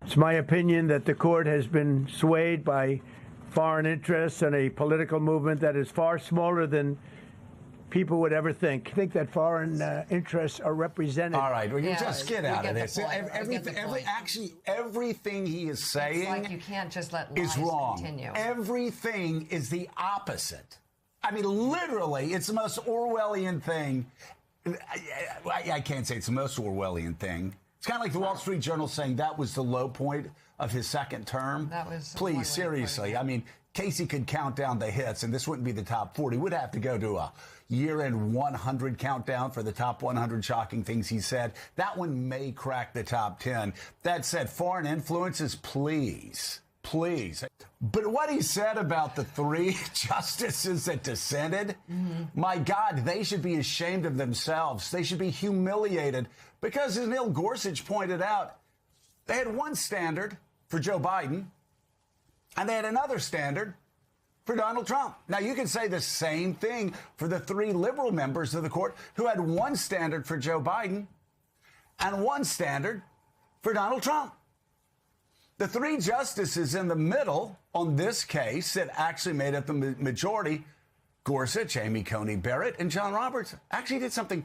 It's my opinion that the court has been swayed by foreign interests and a political movement that is far smaller than people would ever think. I think that foreign interests are represented. All right, well, you just get out of this. Everything he is saying, it's like you can't just let lies is wrong. Continue. Everything is the opposite. I mean, literally, it's the most Orwellian thing. I can't say it's the most Orwellian thing. It's kind of like the Wall Street Journal saying that was the low point of his second term. That was Please, seriously. I mean, Casey could count down the hits, and this wouldn't be the top 40. We'd have to go to a year-end 100 countdown for the top 100 shocking things he said. That one may crack the top 10. That said, foreign influences, please. But what he said about the three justices that dissented, my God, they should be ashamed of themselves. They should be humiliated because, as Neil Gorsuch pointed out, they had one standard for Joe Biden and they had another standard for Donald Trump. Now, you can say the same thing for the three liberal members of the court who had one standard for Joe Biden and one standard for Donald Trump. The three justices in the middle on this case that actually made up the majority, Gorsuch, Amy Coney Barrett, and John Roberts, actually did something.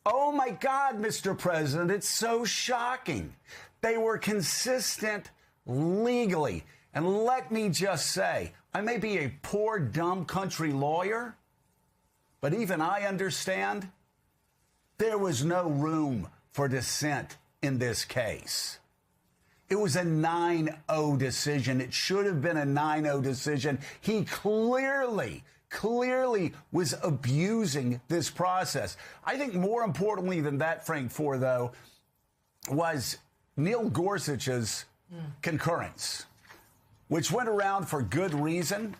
Oh, my God, Mr. President, it's so shocking. They were consistent legally. And let me just say, I may be a poor, dumb country lawyer, but even I understand there was no room for dissent in this case. It was a 9-0 decision. It should have been a 9-0 decision. He clearly was abusing this process. I think more importantly than that, Frank Foer, though, was Neil Gorsuch's concurrence, which went around for good reason.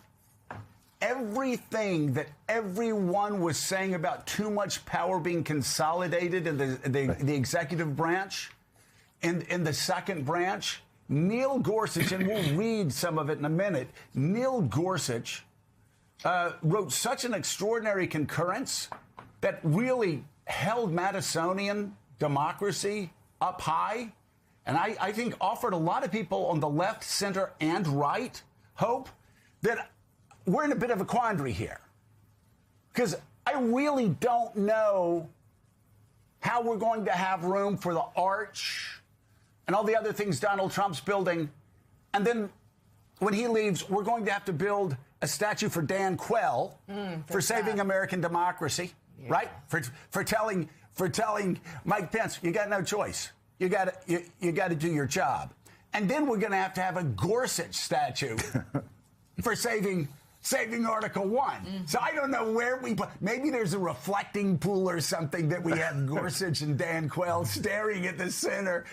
Everything that everyone was saying about too much power being consolidated in the executive branch, in the second branch, Neil Gorsuch, and we'll read some of it in a minute, Neil Gorsuch wrote such an extraordinary concurrence that really held Madisonian democracy up high, and I think offered a lot of people on the left, center, and right hope that we're in a bit of a quandary here. Because I really don't know how we're going to have room for the arch and all the other things Donald Trump's building. And then when he leaves, we're going to have to build a statue for Dan Quayle for saving American democracy, right? For telling Mike Pence, you got no choice. You got to do your job. And then we're going to have a Gorsuch statue for saving Article 1. So I don't know where maybe there's a reflecting pool or something that we have Gorsuch and Dan Quayle staring at the center.